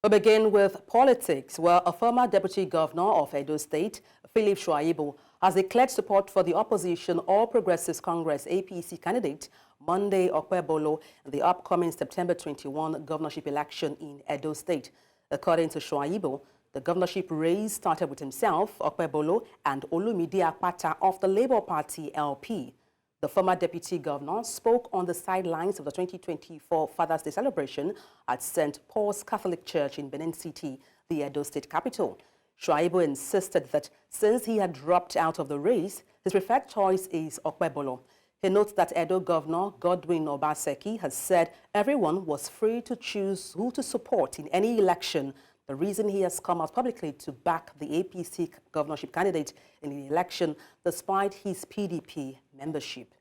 We begin with politics, where a former deputy governor of Edo State, Philip Shuaibu, has declared support for the opposition All Progressives Congress APC candidate Monday Okpebolo in the upcoming September 21 governorship election in Edo State. According to Shuaibu, the governorship race started with himself, Okpebolo, and Olumide Akpata of the Labour Party LP. The former deputy governor spoke on the sidelines of the 2024 Father's Day celebration at St. Paul's Catholic Church in Benin City, the Edo State capital. Shuaibu insisted that since he had dropped out of the race, his preferred choice is Okpebolo. He notes that Edo Governor Godwin Obaseki has said everyone was free to choose who to support in any election. The reason he has come out publicly to back the APC governorship candidate in the election despite his PDP membership.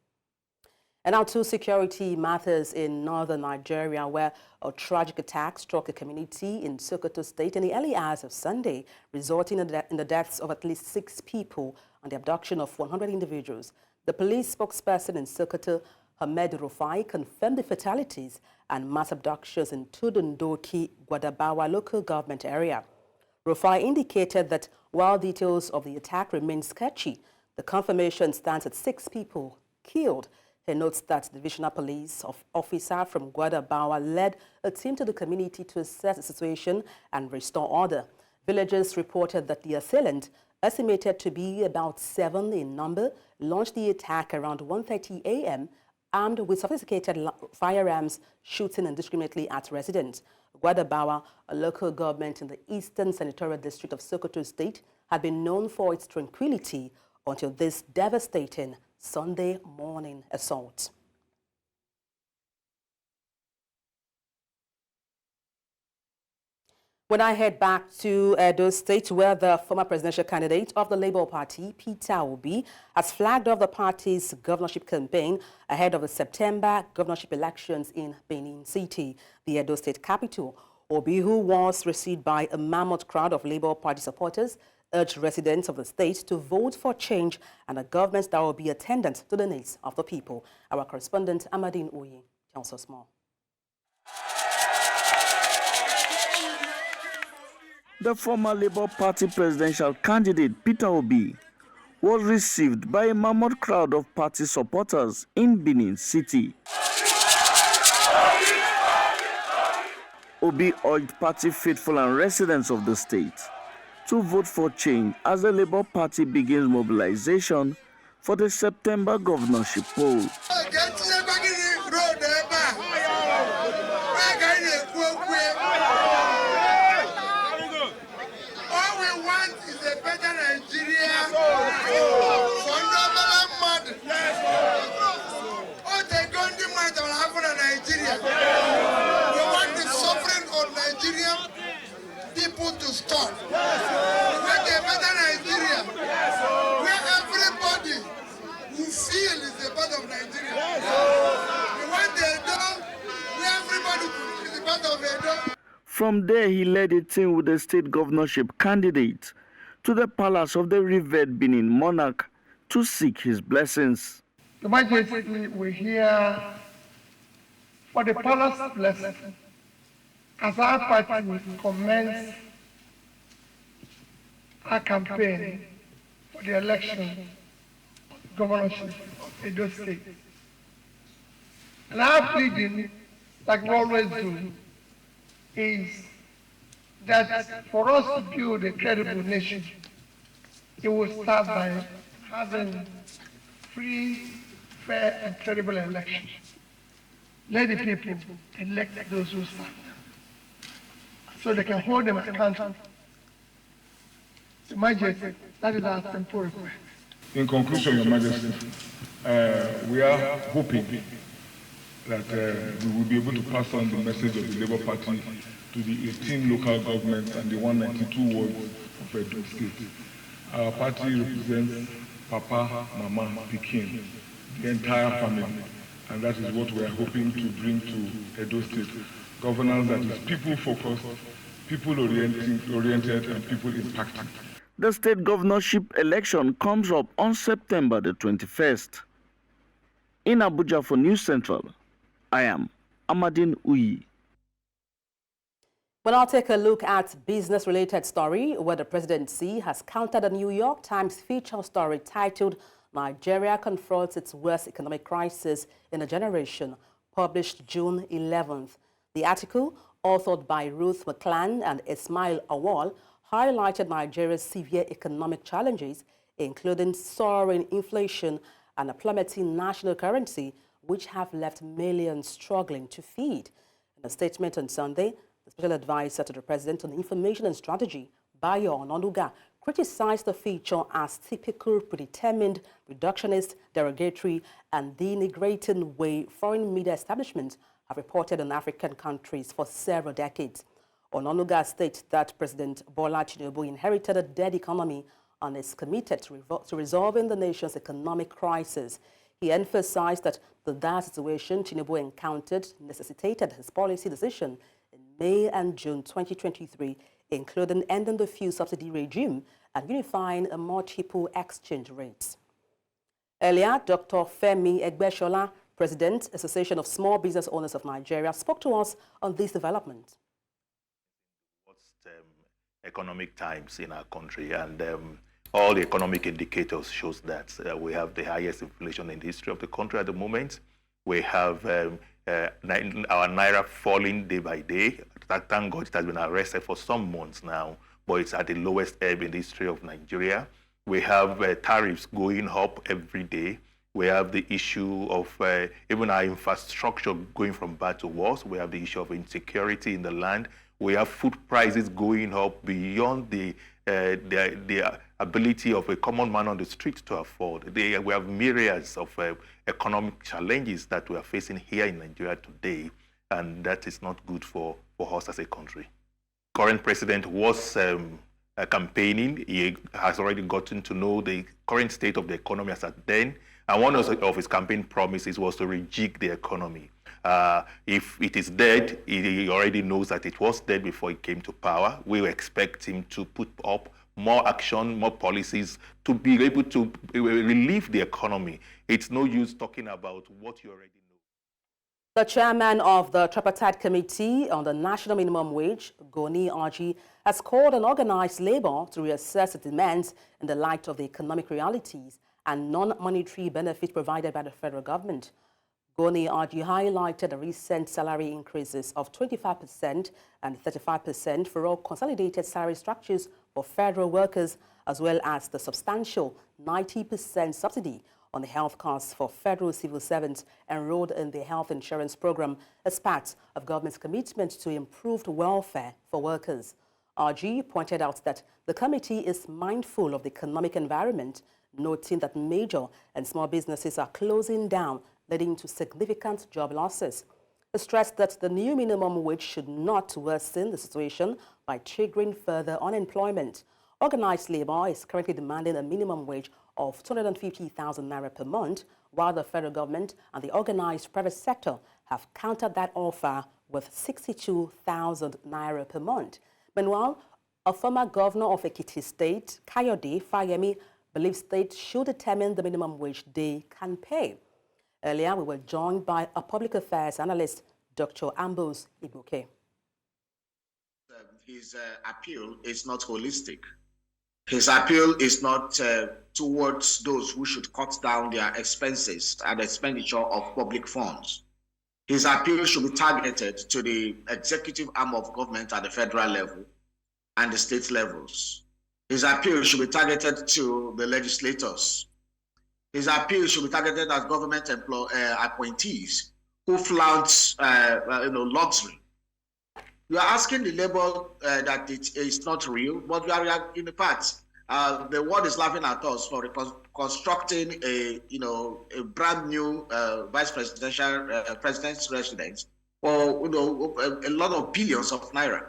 And now to security matters in northern Nigeria, where a tragic attack struck a community in Sokoto State in the early hours of Sunday, resulting in the deaths of at least 6 people and the abduction of 100 individuals. The police spokesperson in Sokoto, Ahmed Rufai, confirmed the fatalities and mass abductions in Tudun Doki, Gwadabawa Local Government Area. Rufai indicated that while details of the attack remain sketchy, the confirmation stands at 6 people killed. He notes that the divisional police officer from Gwadabawa led a team to the community to assess the situation and restore order. Villagers reported that the assailant, estimated to be about 7 in number, launched the attack around 1:30 a.m. armed with sophisticated firearms, shooting indiscriminately at residents. Gwadabawa, a local government in the eastern senatorial district of Sokoto State, had been known for its tranquility until this devastating Sunday morning assault. When I head back to Edo State, where the former presidential candidate of the Labour Party, Peter Obi, has flagged off the party's governorship campaign ahead of the September governorship elections in Benin City, the Edo State capital. Obi, who was received by a mammoth crowd of Labour Party supporters, urged residents of the state to vote for change and a government that will be attendant to the needs of the people. Our correspondent, Amadine Oye, tells us more. The former Labour Party presidential candidate, Peter Obi, was received by a mammoth crowd of party supporters in Benin City. Obi urged party faithful and residents of the state to vote for change as the Labour Party begins mobilization for the September governorship poll. Stop. We want a better Nigeria, where everybody who feel is a part of Nigeria. We want Edo, where everybody is a part of Edo. From there, he led a team with the state governorship candidate to the palace of the revered Benin monarch to seek his blessings. Your Majesty, we're here for the palace blessing as our party will commence our campaign for the election of the governorship of Edo State. And our pleading, like we always do, is that for us to build a credible nation, it will start by having free, fair, and credible elections. Let the people elect those who stand, so they can hold them accountable. Your Majesty, that is our simple request. In conclusion, Your Majesty, we are hoping that we will be able to pass on the message of the Labour Party to the 18 local governments and the 192 wards of Edo State. Our party represents Papa, Mama, Pikin, the entire family, and that is what we are hoping to bring to Edo State. Governance that is people-focused, people-oriented, and people-impacting. The state governorship election comes up on September the 21st. In Abuja for News Central, I am Amadine Uyi. We'll now take a look at business-related story where the presidency has countered a New York Times feature story titled Nigeria Confronts Its Worst Economic Crisis in a Generation, published June 11th. The article, authored by Ruth McClan and Ismail Awal, highlighted Nigeria's severe economic challenges, including soaring inflation and a plummeting national currency, which have left millions struggling to feed. In a statement on Sunday, the Special Advisor to the President on Information and Strategy, Bayo Ononuga, criticized the feature as typical, predetermined, reductionist, derogatory, and denigrating way foreign media establishments have reported on African countries for several decades. Ononuga states that President Bola Tinubu inherited a dead economy and is committed to resolving the nation's economic crisis. He emphasized that the dire situation Tinubu encountered necessitated his policy decision in May and June 2023, including ending the fuel subsidy regime and unifying a multiple exchange rates. Earlier, Dr. Femi Egbeshola, President, Association of Small Business Owners of Nigeria, spoke to us on this development. Economic times in our country, and all the economic indicators shows that we have the highest inflation in the history of the country at the moment. We have our naira falling day by day. Thank God it has been arrested for some months now, but it's at the lowest ebb in the history of Nigeria. We have tariffs going up every day. We have the issue of even our infrastructure going from bad to worse. We have the issue of insecurity in the land. We have food prices going up beyond the ability of a common man on the street to afford. We have myriads of economic challenges that we are facing here in Nigeria today, and that is not good for us as a country. Current president was campaigning. He has already gotten to know the current state of the economy as at then, and one of his campaign promises was to rejig the economy. If it is dead, he already knows that it was dead before he came to power. We expect him to put up more action, more policies to be able to relieve the economy. It's no use talking about what you already know. The chairman of the Tripartite Committee on the National Minimum Wage, Goni Aji, has called on organized labor to reassess its demands in the light of the economic realities and non-monetary benefits provided by the federal government. Goni Aji highlighted the recent salary increases of 25% and 35% for all consolidated salary structures for federal workers, as well as the substantial 90% subsidy on the health costs for federal civil servants enrolled in the health insurance program as part of government's commitment to improved welfare for workers. Aji pointed out that the committee is mindful of the economic environment, noting that major and small businesses are closing down, leading to significant job losses. He stressed that the new minimum wage should not worsen the situation by triggering further unemployment. Organized labor is currently demanding a minimum wage of 250,000 naira per month, while the federal government and the organized private sector have countered that offer with 62,000 naira per month. Meanwhile, a former governor of Ekiti State, Kayode Fayemi, believes states should determine the minimum wage they can pay. Earlier, we were joined by a public affairs analyst, Dr. Ambrose Ibuke. His appeal is not holistic. His appeal is not towards those who should cut down their expenses and expenditure of public funds. His appeal should be targeted to the executive arm of government at the federal level and the state levels. His appeal should be targeted to the legislators. His appeal should be targeted at government appointees who flout luxury. You are asking the labor that it is not real, but we are in the past. The world is laughing at us for constructing a brand new vice presidential president's residence for a lot of billions of naira.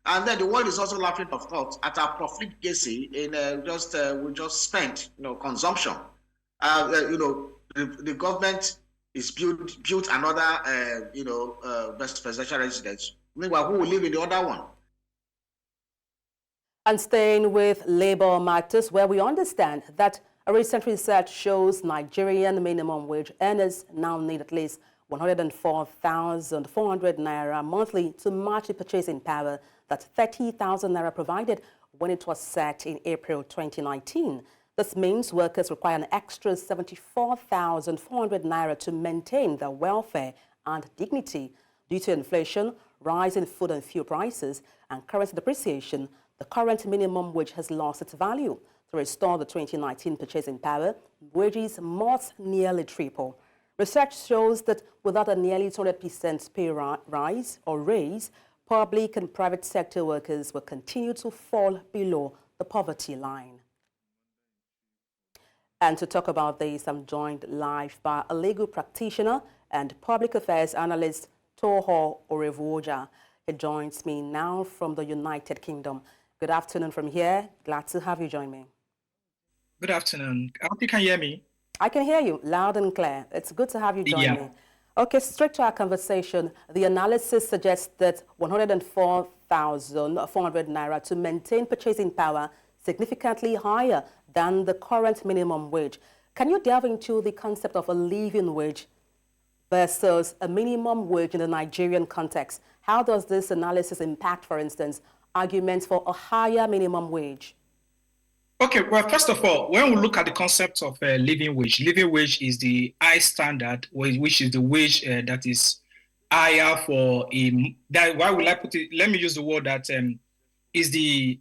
And then the world is also laughing, of course, at our profligacy in we just spent consumption. The government is built another vice presidential residence. Meanwhile, who will live in the other one? And staying with labor matters, where we understand that a recent research shows Nigerian minimum wage earners now need at least 104,400 naira monthly to match the purchasing power that 30,000 naira provided when it was set in April 2019. This means workers require an extra 74,400 naira to maintain their welfare and dignity. Due to inflation, rising food and fuel prices, and currency depreciation, the current minimum wage has lost its value. To restore the 2019 purchasing power, wages must nearly triple. Research shows that without a nearly 200% pay rise or raise, public and private sector workers will continue to fall below the poverty line. And to talk about this, I'm joined live by a legal practitioner and public affairs analyst, Toho Orevuoja. He joins me now from the United Kingdom. Good afternoon from here. Glad to have you join me. Good afternoon. I hope you can hear me. I can hear you loud and clear. It's good to have you join me. Okay, straight to our conversation. The analysis suggests that 104,400 naira to maintain purchasing power significantly higher than the current minimum wage. Can you delve into the concept of a living wage versus a minimum wage in the Nigerian context? How does this analysis impact, for instance, arguments for a higher minimum wage? Okay, well, first of all, when we look at the concept of living wage is the high standard, which is the wage that is higher for why will I put it? Let me use the word that is the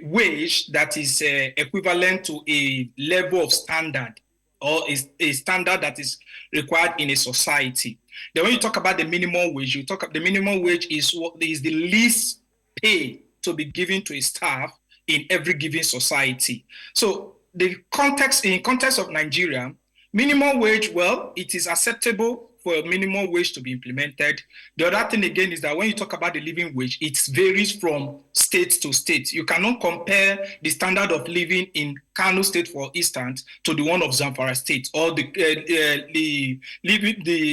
wage that is equivalent to a level of standard, or is a standard that is required in a society. Then when you talk about the minimum wage, the minimum wage is what is the least pay to be given to a staff in every given society. So in context of Nigeria, minimum wage, well, it is acceptable for a minimum wage to be implemented. The other thing again is that when you talk about the living wage, it varies from state to state. You cannot compare the standard of living in Kano State, for instance, to the one of Zamfara State, or the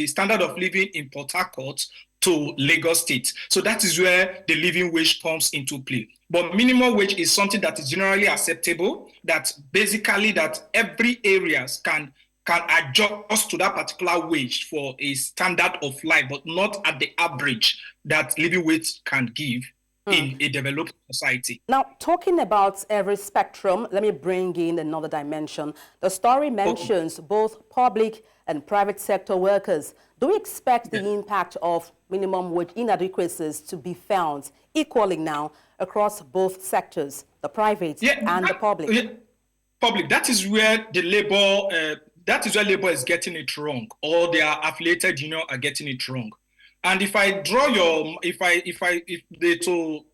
standard of living in Port Harcourt to Lagos State. So that is where the living wage comes into play. But minimum wage is something that is generally acceptable, that basically that every areas can adjust to that particular wage for a standard of life, but not at the average that living wage can give in a developed society. Now, talking about every spectrum, let me bring in another dimension. The story mentions both public and private sector workers. Do we expect the impact of minimum wage inadequacies to be found equally now across both sectors, the private and the public? Public, that is where the labor is getting it wrong, or their affiliated union are getting it wrong. And if I draw to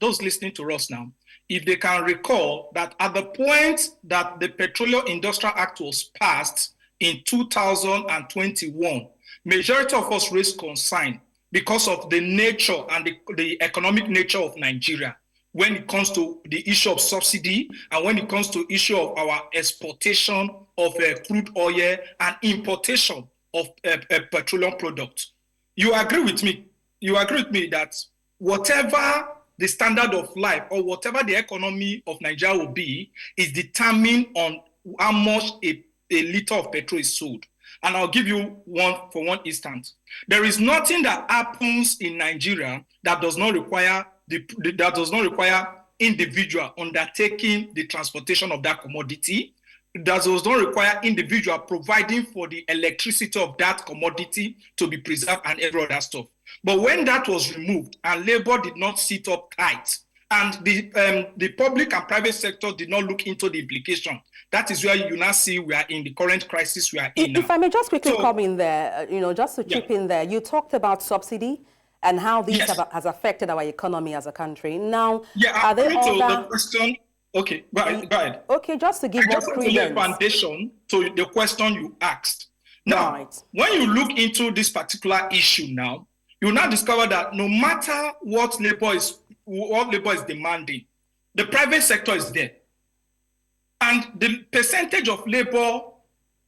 those listening to us now, if they can recall that at the point that the Petroleum Industrial Act was passed in 2021, majority of us raised concern because of the nature and the economic nature of Nigeria when it comes to the issue of subsidy and when it comes to issue of our exportation of crude oil and importation of petroleum products. You agree with me that whatever the standard of life or whatever the economy of Nigeria will be is determined on how much a liter of petrol is sold. And I'll give you one instance. There is nothing that happens in Nigeria that does not require individual undertaking the transportation of that commodity. That does not require individual providing for the electricity of that commodity to be preserved and every other stuff. But when that was removed and labor did not sit up tight, and the public and private sector did not look into the implication, that is where you now see we are in the current crisis we are in now. If I may just quickly come in there, just to chip in there, you talked about subsidy and how this has affected our economy as a country. Now, are there the question? Okay, go ahead. Okay, just to give more credence. Foundation to the question you asked. Now, when you look into this particular issue now, you now discover that no matter what labor is demanding, the private sector is there. And the percentage of labor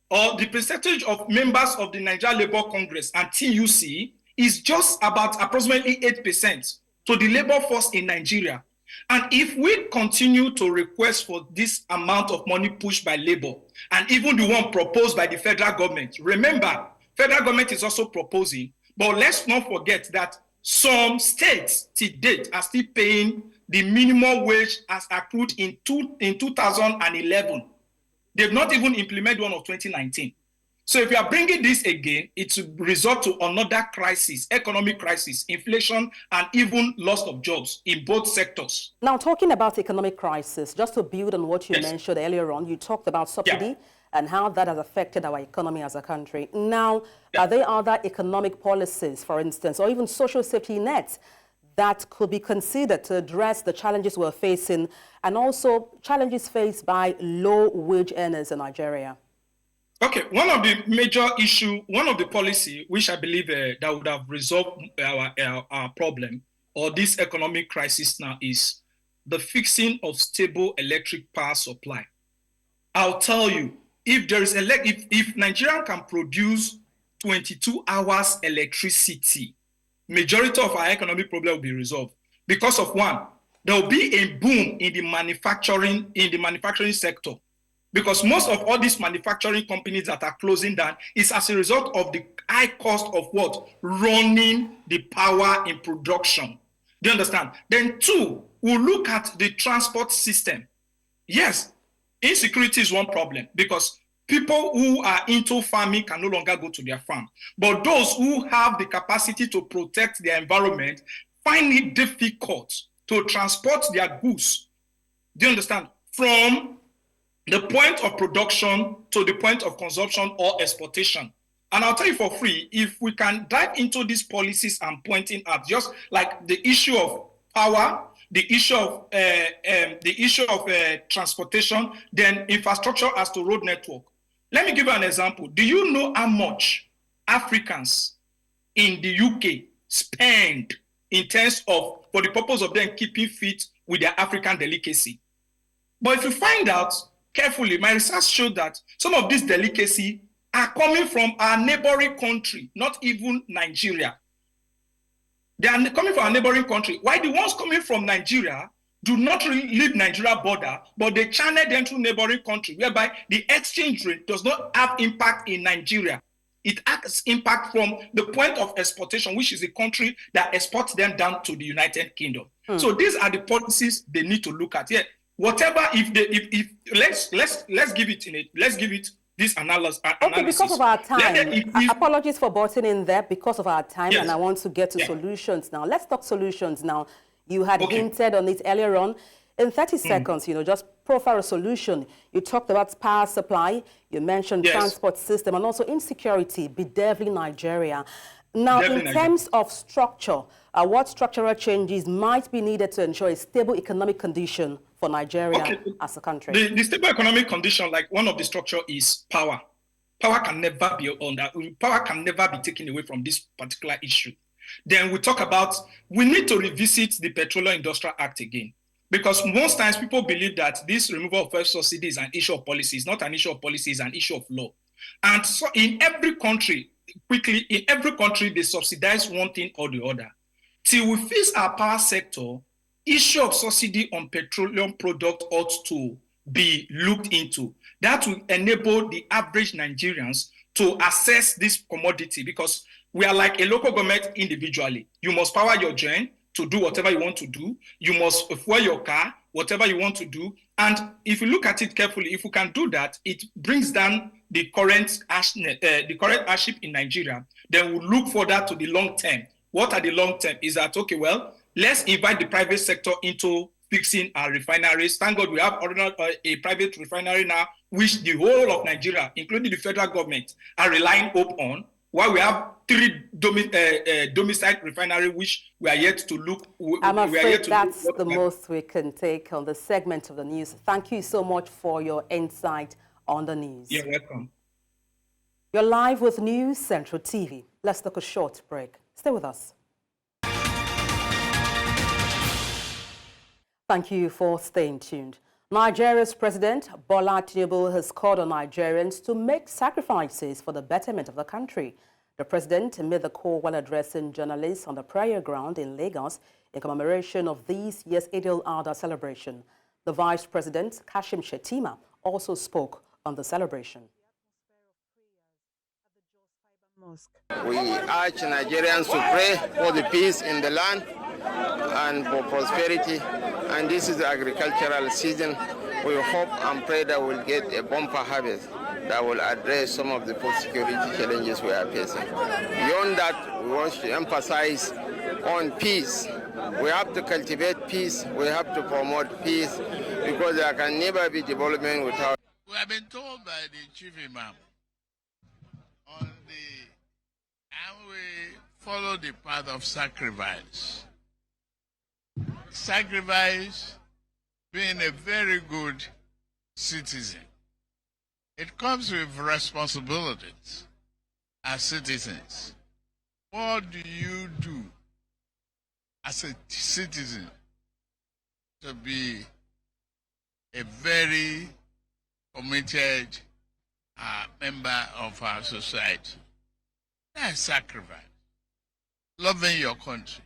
or the percentage of members of the Nigeria Labour Congress and TUC is just about approximately 8% to the labor force in Nigeria. And if we continue to request for this amount of money pushed by labor, and even the one proposed by the federal government, remember, Federal government is also proposing, but let's not forget that some states to date are still paying the minimum wage as accrued in 2011. They've not even implemented one of 2019. So if you are bringing this again, it will result to another crisis, economic crisis, inflation, and even loss of jobs in both sectors. Now, talking about economic crisis, just to build on what you mentioned earlier on, you talked about subsidy and how that has affected our economy as a country. Now, are there other economic policies, for instance, or even social safety nets that could be considered to address the challenges we're facing and also challenges faced by low-wage earners in Nigeria? Okay, one of the major issue, one of the policy which I believe that would have resolved our problem or this economic crisis now is the fixing of stable electric power supply. I'll tell you, if there is if Nigeria can produce 22 hours electricity, majority of our economic problem will be resolved. Because of one, there will be a boom in the manufacturing sector. Because most of all these manufacturing companies that are closing down is as a result of the high cost of what? Running the power in production. Do you understand? Then two, we'll look at the transport system. Yes, insecurity is one problem because people who are into farming can no longer go to their farm. But those who have the capacity to protect their environment find it difficult to transport their goods. Do you understand? From the point of production to the point of consumption or exportation. And I'll tell you for free, if we can dive into these policies I'm pointing out, just like the issue of power, the issue of transportation, then infrastructure as to road network. Let me give you an example. Do you know how much Africans in the UK spend in terms of, for the purpose of them keeping fit with their African delicacy? But if you find out carefully, my research showed that some of this delicacy are coming from our neighboring country, not even Nigeria. They are coming from our neighboring country. Why the ones coming from Nigeria do not really leave Nigeria border, but they channel them to neighboring country, whereby the exchange rate does not have impact in Nigeria. It has impact from the point of exportation, which is a country that exports them down to the United Kingdom. So these are the policies they need to look at. Yeah. Whatever, let's give it this analysis. Okay, because of our time, apologies for butting in there because of our time, and I want to get to solutions now. Let's talk solutions now. You had hinted on it earlier on. In 30 seconds, just profile a solution. You talked about power supply, you mentioned transport system, and also insecurity bedeviling Nigeria. Now, in terms of structure, what structural changes might be needed to ensure a stable economic condition for Nigeria as a country? The stable economic condition, like one of the structure is power. Power can never be power can never be taken away from this particular issue. Then we talk about, we need to revisit the Petroleum Industrial Act again. Because most times people believe that this removal of fuel subsidy is an issue of policy. It's not an issue of policy, it's an issue of law. And so in every country, they subsidize one thing or the other. Till we fix our power sector, issue of subsidy on petroleum product ought to be looked into. That will enable the average Nigerians to access this commodity, because we are like a local government individually. You must power your gen to do whatever you want to do. You must fuel your car, whatever you want to do. And if you look at it carefully, if we can do that, it brings down the current hardship in Nigeria. Then we'll look further to the long term. What are the long term? Is that, okay, well, let's invite the private sector into fixing our refineries. Thank God we have a private refinery now, which the whole of Nigeria, including the federal government, are relying on, while we have 3 domiciled refineries, which we are yet to look. I'm afraid that's the most we can take on the segment of the news. Thank you so much for your insight on the news. You're welcome. You're live with News Central TV. Let's take a short break. Stay with us. Thank you for staying tuned. Nigeria's President Bola Tinubu has called on Nigerians to make sacrifices for the betterment of the country. The president made the call while addressing journalists on the prayer ground in Lagos in commemoration of this year's Eid al-Adha celebration. The Vice President, Kashim Shettima, also spoke on the celebration. We urge Nigerians to pray for the peace in the land and for prosperity. And this is the agricultural season. We hope and pray that we'll get a bumper harvest that will address some of the food security challenges we are facing. Beyond that, we want to emphasize on peace. We have to cultivate peace. We have to promote peace because there can never be development without. We have been told by the chief imam on the, and we follow the path of sacrifice. Sacrifice being a very good citizen. It comes with responsibilities as citizens. What do you do as a citizen to be a very committed member of our society? That's sacrifice. Loving your country,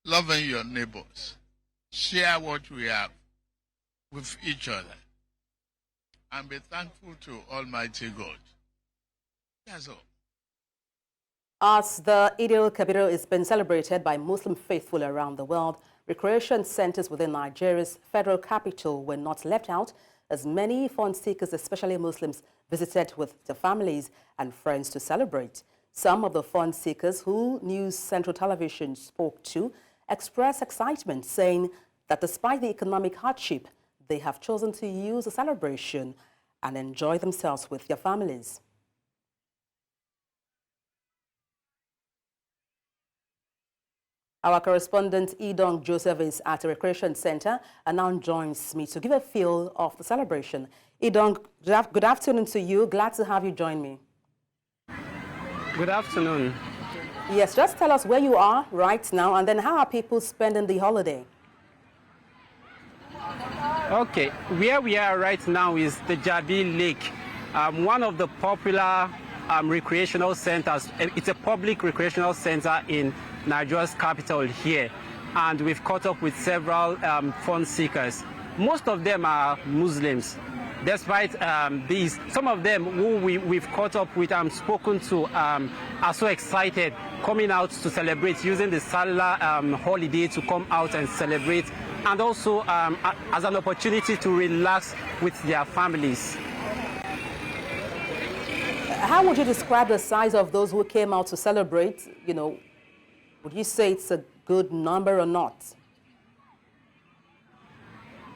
loving your neighbors, share what we have with each other, and be thankful to Almighty God. That's all. As the Eid al-Kabir is being celebrated by Muslim faithful around the world, recreation centers within Nigeria's federal capital were not left out, as many fun seekers, especially Muslims, visited with their families and friends to celebrate. Some of the fun seekers who News Central Television spoke to expressed excitement, saying that despite the economic hardship, they have chosen to use the celebration and enjoy themselves with their families. Our correspondent Idong Joseph is at a recreation center and now joins me to give a feel of the celebration. Idong, good afternoon to you. Glad to have you join me. Good afternoon. Yes, just tell us where you are right now and then how are people spending the holiday? Okay, where we are right now is the Jabi Lake, one of the popular recreational centers. It's a public recreational center in Nigeria's capital here, and we've caught up with several fun seekers. Most of them are Muslims. Despite these, some of them who we've caught up with and spoken to are so excited coming out to celebrate, using the Salah holiday to come out and celebrate, and also as an opportunity to relax with their families. How would you describe the size of those who came out to celebrate? You know, would you say it's a good number or not?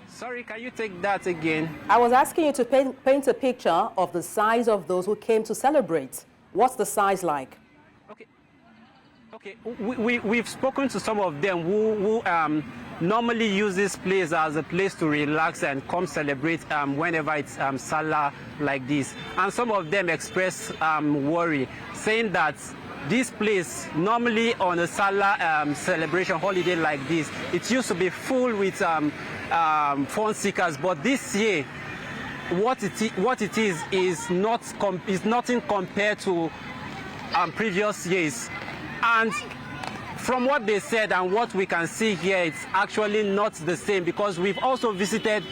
Sorry, can you take that again? I was asking you to paint a picture of the size of those who came to celebrate. What's the size like? Okay, we've spoken to some of them who normally use this place as a place to relax and come celebrate whenever it's Salah like this. And some of them express worry, saying that this place, normally on a Salah celebration holiday like this, it used to be full with fun seekers, but this year, what it is nothing compared to previous years. And from what they said and what we can see here, it's actually not the same, because we've also visited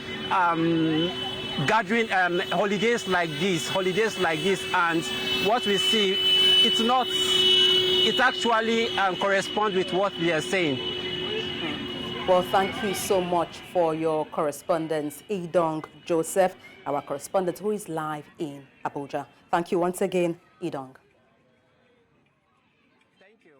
gathering holidays like this, and what we see, it actually corresponds with what they are saying. Well, thank you so much for your correspondence, Idong Joseph, our correspondent who is live in Abuja. Thank you once again, Idong. Thank you.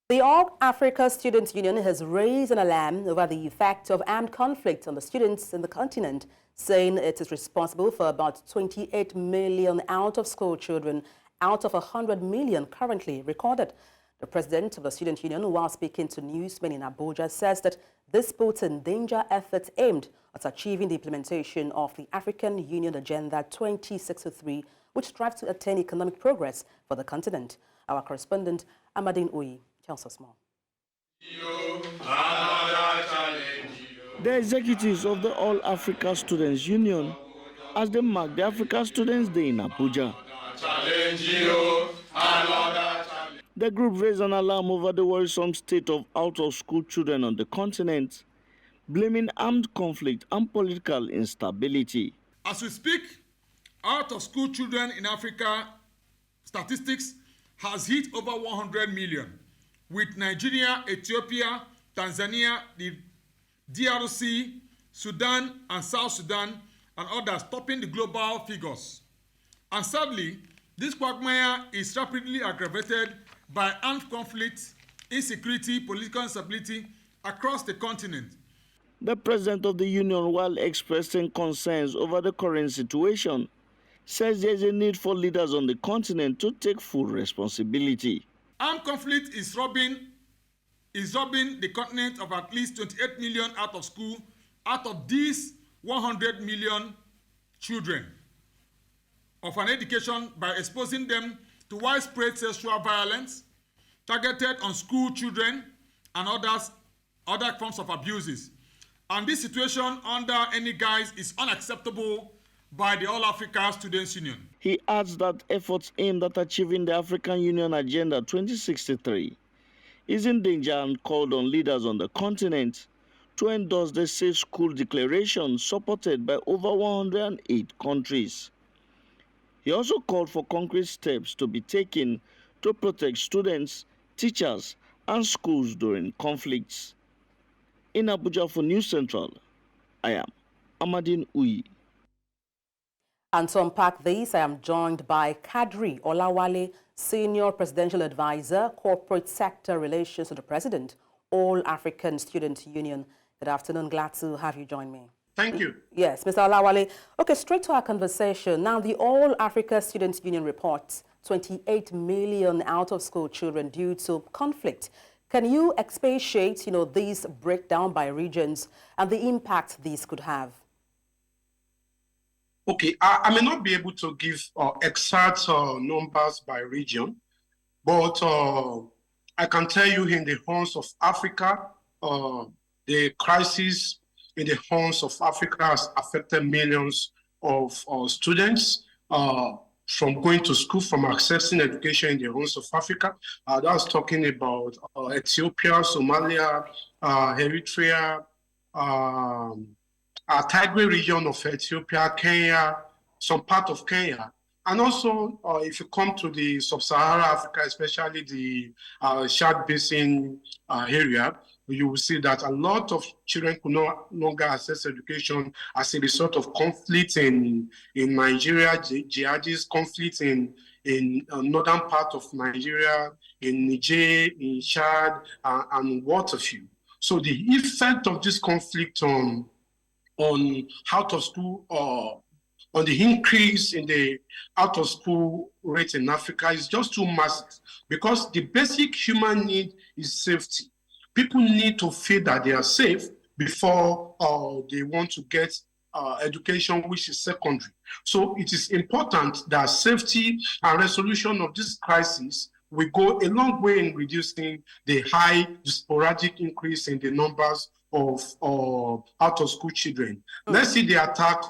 The All Africa Students Union has raised an alarm over the effect of armed conflict on the students in the continent, saying it is responsible for about 28 million out-of-school children out of 100 million currently recorded. The president of the Student Union, while speaking to newsmen in Abuja, says that this puts in danger efforts aimed at achieving the implementation of the African Union Agenda 2063, which strives to attain economic progress for the continent. Our correspondent, Amadine Oyi, tells us more. The executives of the All Africa Students Union, as they mark the Africa Students Day in Abuja. The group raised an alarm over the worrisome state of out-of-school children on the continent, blaming armed conflict and political instability. As we speak, out-of-school children in Africa statistics has hit over 100 million, with Nigeria, Ethiopia, Tanzania, the DRC, Sudan, and South Sudan, and others topping the global figures. And sadly, this quagmire is rapidly aggravated by armed conflict, insecurity, political instability across the continent. The President of the Union, while expressing concerns over the current situation, says there is a need for leaders on the continent to take full responsibility. Armed conflict is robbing the continent of at least 28 million out of school, out of these 100 million children of an education, by exposing them to widespread sexual violence targeted on school children and other forms of abuses. And this situation under any guise is unacceptable by the All Africa Students Union. He adds that efforts aimed at achieving the African Union Agenda 2063 is in danger and called on leaders on the continent to endorse the Safe School Declaration supported by over 108 countries. He also called for concrete steps to be taken to protect students, teachers, and schools during conflicts. In Abuja for News Central, I am Amadine Uyi. And to unpack this, I am joined by Kadri Olawale, Senior Presidential Advisor, Corporate Sector Relations to the President, All African Student Union. Good afternoon. Glad to have you join me. Thank you. Yes, Mr. Olawale. Okay, straight to our conversation. Now, the All Africa Students Union reports 28 million out-of-school children due to conflict. Can you expatiate, these breakdown by regions and the impact these could have? Okay, I may not be able to give exact numbers by region, but I can tell you in the horns of Africa, the crisis in the horns of Africa has affected millions of students from going to school, from accessing education in the horns of Africa. That's talking about Ethiopia, Somalia, Eritrea, Tigray region of Ethiopia, Kenya, some part of Kenya. And also, if you come to the sub-Saharan Africa, especially the Chad Basin area, you will see that a lot of children could no longer access education as a result of conflict in Nigeria, jihadist conflict in northern part of Nigeria, in Niger, in Chad, and what have you. So the effect of this conflict on out of school, on the increase in the out of school rate in Africa is just too massive, because the basic human need is safety. People need to feel that they are safe before they want to get education, which is secondary. So it is important that safety and resolution of this crisis will go a long way in reducing the high sporadic increase in the numbers of out-of-school children. Let's see the attacks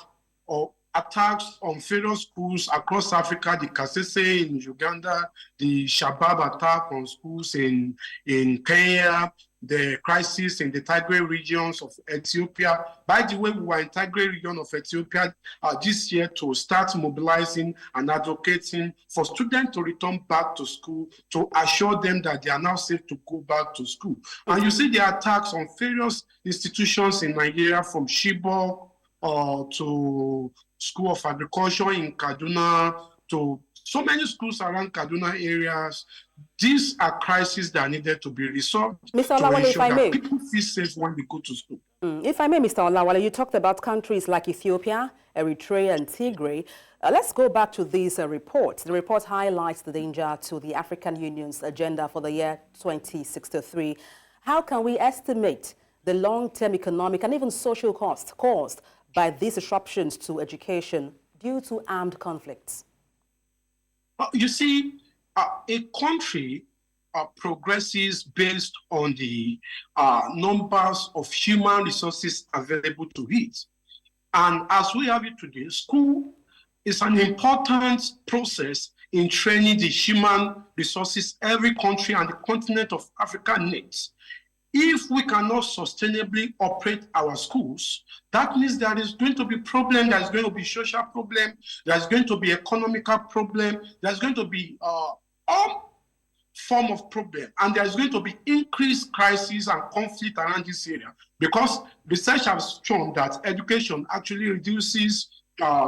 on various schools across Africa, the Kasese in Uganda, the Shabab attack on schools in Kenya, the crisis in the Tigray regions of Ethiopia. By the way, we were in Tigray region of Ethiopia this year to start mobilizing and advocating for students to return back to school, to assure them that they are now safe to go back to school. And you see the attacks on various institutions in Nigeria, from Chibok to School of Agriculture in Kaduna, to so many schools around Kaduna areas. These are crises that needed to be resolved. Mr. Olawale, if I may, people feel safe when they go to school. If I may, Mr. Olawale, you talked about countries like Ethiopia, Eritrea, and Tigray. Let's go back to these reports. The report highlights the danger to the African Union's agenda for the year 2063. How can we estimate the long-term economic and even social costs caused by these disruptions to education due to armed conflicts? You see, a country progresses based on the numbers of human resources available to it. And as we have it today, school is an important process in training the human resources every country and the continent of Africa needs. If we cannot sustainably operate our schools, that means there is going to be problem, there's going to be social problem, there's going to be economical problem, there's going to be all form of problem, and there's going to be increased crisis and conflict around this area, because research has shown that education actually reduces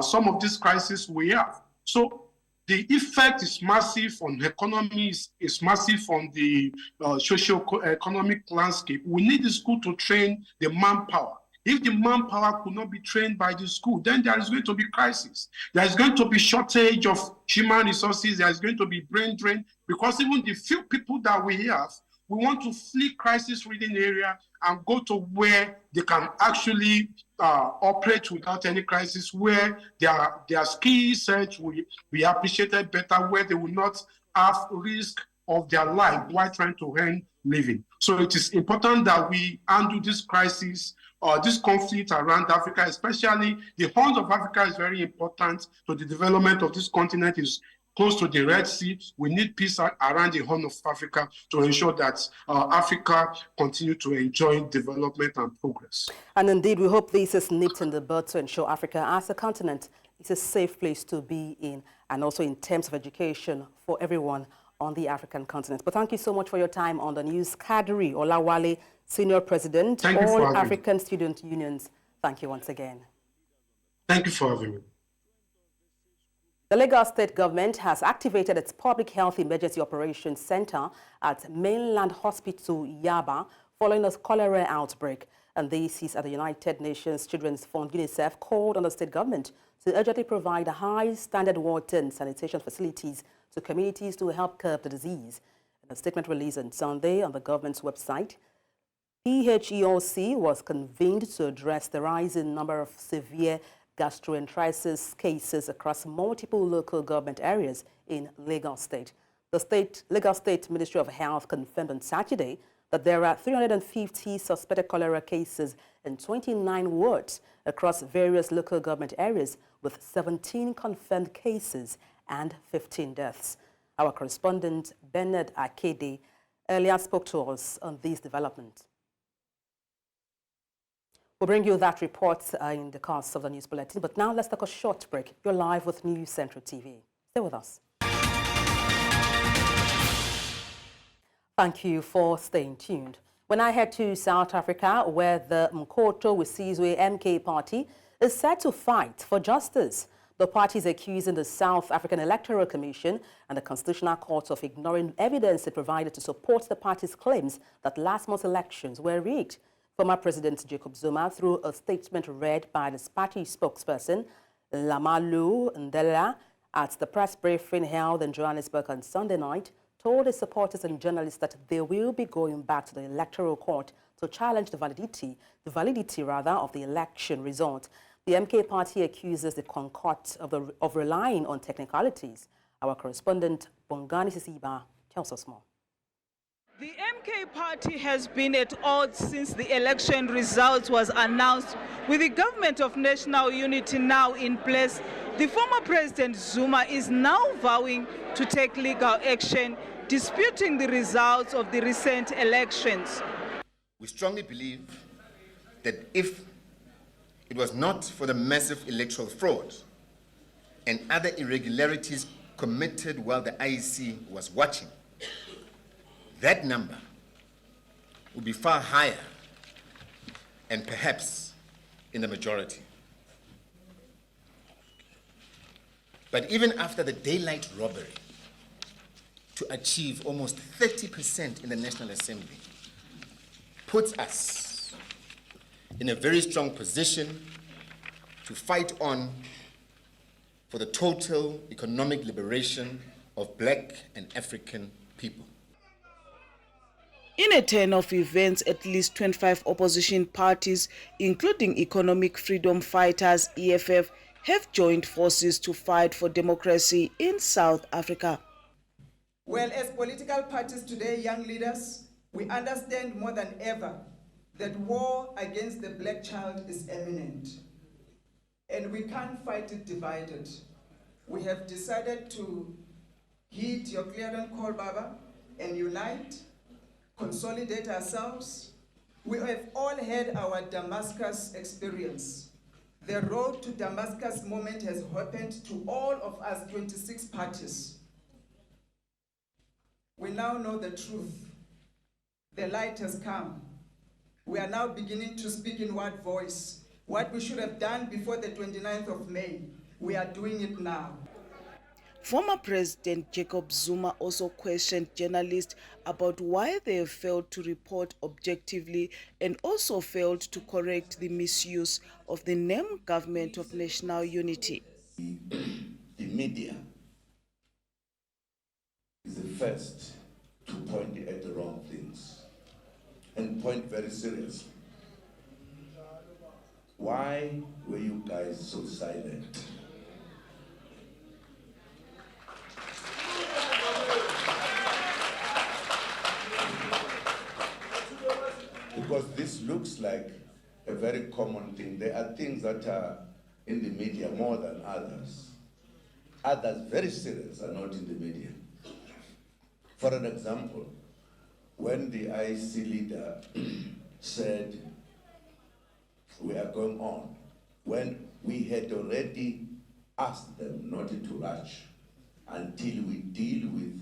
some of these crises we have. So the effect is massive on the economy, is massive on the socio-economic landscape. We need the school to train the manpower. If the manpower could not be trained by the school, then there is going to be crisis. There is going to be shortage of human resources. There is going to be brain drain, because even the few people that we have, we want to flee crisis-ridden area and go to where they can actually operate without any crisis, where their skill sets will be appreciated better, where they will not have risk of their life while trying to earn living. So it is important that we handle this crisis, this conflict around Africa, especially the Horn of Africa is very important to the development of this continent. Is close to the Red Sea. We need peace around the Horn of Africa to ensure that Africa continue to enjoy development and progress. And indeed, we hope this is nipped in the bud to ensure Africa as a continent is a safe place to be in, and also in terms of education for everyone on the African continent. But thank you so much for your time on the news. Kadri Olawale, Senior President, All African Student Unions. Thank you once again. Thank you for having me. The Lagos State government has activated its Public Health Emergency Operations Center at Mainland Hospital, Yaba, following a cholera outbreak. And this is at the United Nations Children's Fund, UNICEF, called on the state government to urgently provide high-standard water and sanitation facilities to communities to help curb the disease. In a statement released on Sunday on the government's website, PHEOC was convened to address the rising number of severe gastroenteritis cases across multiple local government areas in Lagos State. The Lagos State Ministry of Health confirmed on Saturday that there are 350 suspected cholera cases in 29 wards across various local government areas, with 17 confirmed cases and 15 deaths. Our correspondent Bernard Akede earlier spoke to us on these developments. We'll bring you that report in the course of the news bulletin. But now let's take a short break. You're live with News Central TV. Stay with us. Thank you for staying tuned. When I head to South Africa, where the Mkoto Wesizwe MK party is set to fight for justice. The party is accusing the South African Electoral Commission and the Constitutional Court of ignoring evidence it provided to support the party's claims that last month's elections were rigged. Former President Jacob Zuma, through a statement read by the party spokesperson, Lamalu Ndela, at the press briefing held in Johannesburg on Sunday night, told his supporters and journalists that they will be going back to the Electoral Court to challenge the validity of the election result. The MK party accuses the Concord of relying on technicalities. Our correspondent, Bongani Sisiba, tells us more. The MK party has been at odds since the election results was announced. With the government of national unity now in place, the former President Zuma is now vowing to take legal action, disputing the results of the recent elections. We strongly believe that if it was not for the massive electoral fraud and other irregularities committed while the IEC was watching, that number would be far higher and perhaps in the majority. But even after the daylight robbery, to achieve almost 30% in the National Assembly puts us in a very strong position to fight on for the total economic liberation of Black and African people. In a turn of events, at least 25 opposition parties, including Economic Freedom Fighters, EFF, have joined forces to fight for democracy in South Africa. Well, as political parties today, young leaders, we understand more than ever that war against the Black child is imminent. And we can't fight it divided. We have decided to heed your clearing call, Baba, and unite, consolidate ourselves. We have all had our Damascus experience. The road to Damascus moment has happened to all of us 26 parties. We now know the truth. The light has come. We are now beginning to speak in one voice. What we should have done before the 29th of May, we are doing it now. Former President Jacob Zuma also questioned journalists about why they have failed to report objectively and also failed to correct the misuse of the name Government of National Unity. The media is the first to point at the wrong things and point very seriously. Why were you guys so silent? Because this looks like a very common thing. There are things that are in the media more than others. Others, very serious, are not in the media. For an example, when the IC leader said, we are going on, when we had already asked them not to rush until we deal with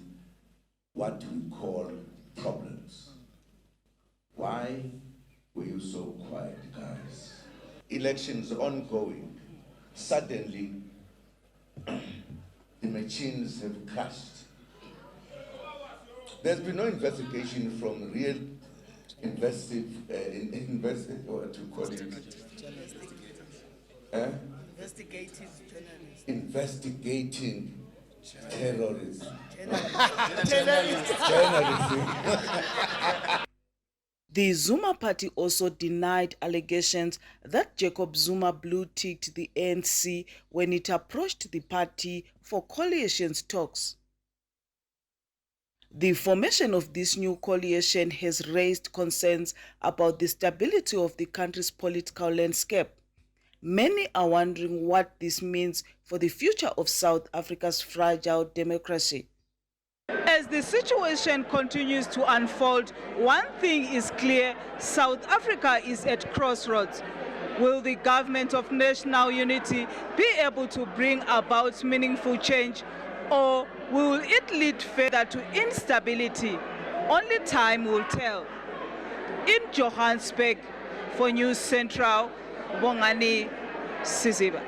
what we call problems. Why were you so quiet, guys? Elections ongoing. Suddenly, the machines have crashed. There's been no investigation from real investigative journalists. Investigating terrorism. Journalism. The Zuma party also denied allegations that Jacob Zuma blue-ticked the ANC when it approached the party for coalition talks. The formation of this new coalition has raised concerns about the stability of the country's political landscape. Many are wondering what this means for the future of South Africa's fragile democracy. As the situation continues to unfold, one thing is clear: South Africa is at crossroads. Will the Government of National Unity be able to bring about meaningful change, or will it lead further to instability? Only time will tell. In Johannesburg, for News Central, Bongani Siziba.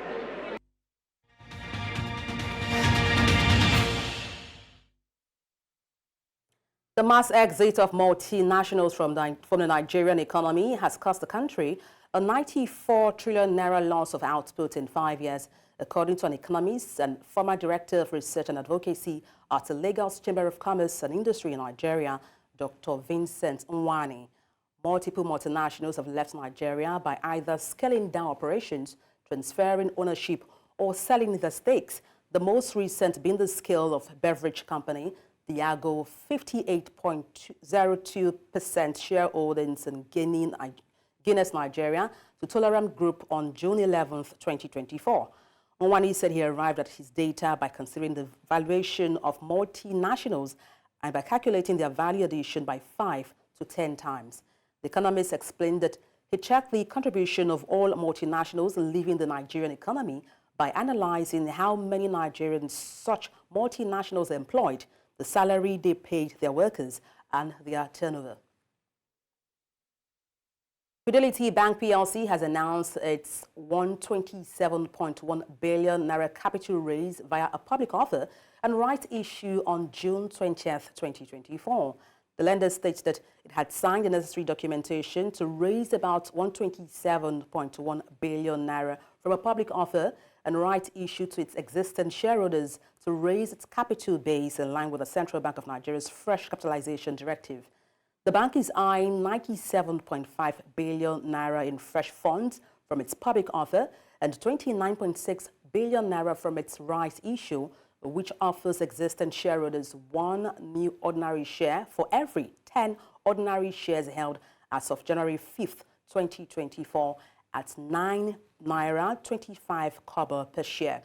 The mass exit of multinationals from the Nigerian economy has cost the country a 94 trillion naira loss of output in 5 years, according to an economist and former director of research and advocacy at the Lagos Chamber of Commerce and Industry in Nigeria, Dr. Vincent Nwani. Multiple multinationals have left Nigeria by either scaling down operations, transferring ownership, or selling their stakes, the most recent being the scale of beverage company Diageo 58.02% shareholdings in Guinness Nigeria to Tolerant Group on June 11, 2024. Nwani said he arrived at his data by considering the valuation of multinationals and by calculating their value addition by 5 to 10 times. The economist explained that he checked the contribution of all multinationals leaving the Nigerian economy by analyzing how many Nigerians such multinationals employed, the salary they paid their workers, and their turnover. Fidelity Bank PLC has announced its 127.1 billion naira capital raise via a public offer and rights issue on June 20th, 2024. The lender states that it had signed the necessary documentation to raise about 127.1 billion naira from a public offer and rights issue to its existing shareholders to raise its capital base in line with the Central Bank of Nigeria's fresh capitalization directive. The bank is eyeing 97.5 billion naira in fresh funds from its public offer and 29.6 billion naira from its rights issue, which offers existing shareholders 1 new ordinary share for every 10 ordinary shares held as of January 5th, 2024 at 9 naira 25 kobo per share.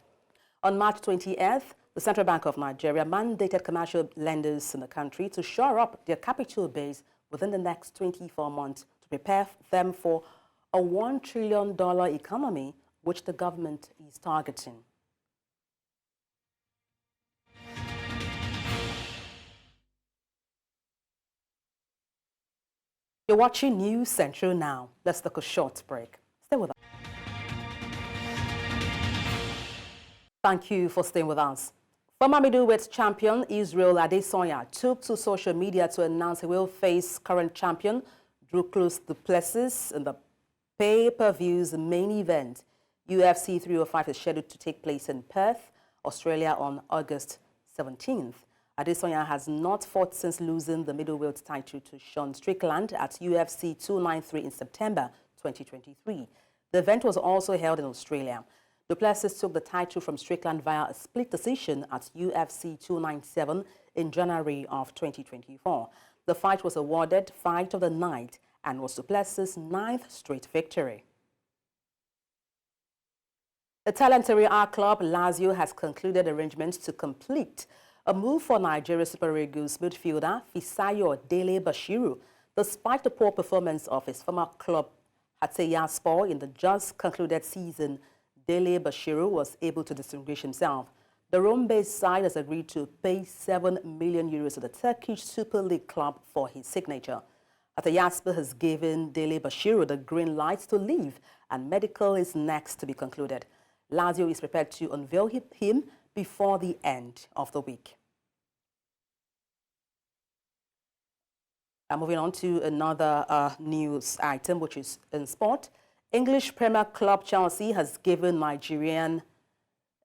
On March 20th, the Central Bank of Nigeria mandated commercial lenders in the country to shore up their capital base within the next 24 months to prepare them for a $1 trillion economy, which the government is targeting. You're watching News Central now. Let's take a short break. Stay with us. Thank you for staying with us. Former middleweight champion Israel Adesanya took to social media to announce he will face current champion ruthless in the pay-per-view's main event. UFC 305 is scheduled to take place in Perth, Australia on August 17th. Adesanya has not fought since losing the middleweight title to Sean Strickland at UFC 293 in September 2023. The event was also held in Australia. Duplessis took the title from Strickland via a split decision at UFC 297 in January of 2024. The fight was awarded Fight of the Night and was Duplessis' 9th straight victory. The Italian Serie A club Lazio has concluded arrangements to complete a move for Nigeria Super Eagles midfielder Fisayo Dele Bashiru, despite the poor performance of his former club Hatayspor in the just concluded season. Dele Bashiru was able to distinguish himself. The Rome-based side has agreed to pay €7 million to the Turkish Super League club for his signature. Hatayspor has given Dele Bashiru the green light to leave, and medical is next to be concluded. Lazio is prepared to unveil him before the end of the week. Moving on to another news item, which is in sport. English Premier club Chelsea has given Nigerian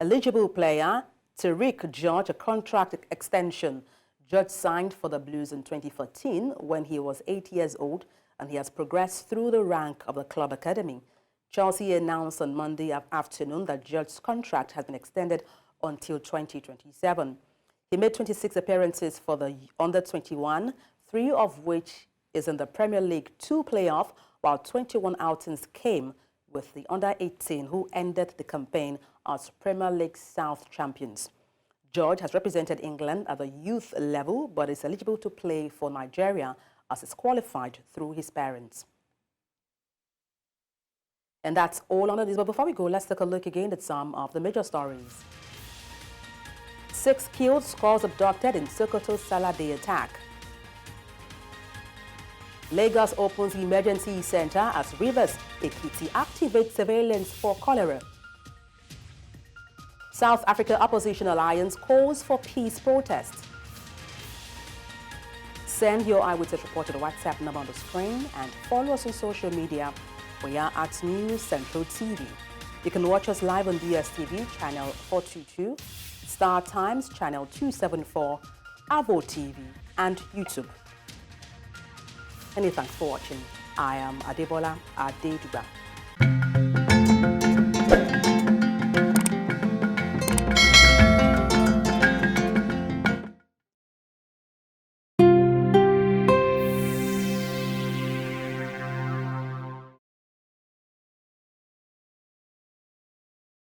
eligible player Tariq George a contract extension. George signed for the Blues in 2014 when he was 8 years old, and he has progressed through the rank of the club academy. Chelsea announced on Monday afternoon that George's contract has been extended until 2027. He made 26 appearances for the under-21, 3 of which is in the Premier League 2 playoff, while 21 outings came with the under-18, who ended the campaign as Premier League South champions. George has represented England at the youth level, but is eligible to play for Nigeria as is qualified through his parents. And that's all on this. But before we go, let's take a look again at some of the major stories. 6 killed, scores abducted in Sokoto Salah Day attack. Lagos opens emergency center as Rivers Ekiti activates surveillance for cholera. South Africa Opposition Alliance calls for peace protest. Send your eyewitness report to the WhatsApp number on the screen and follow us on social media. We are at News Central TV. You can watch us live on DSTV channel 422, Star Times channel 274, Avo TV, and YouTube. Many thanks for watching. I am Adebola Adeduba.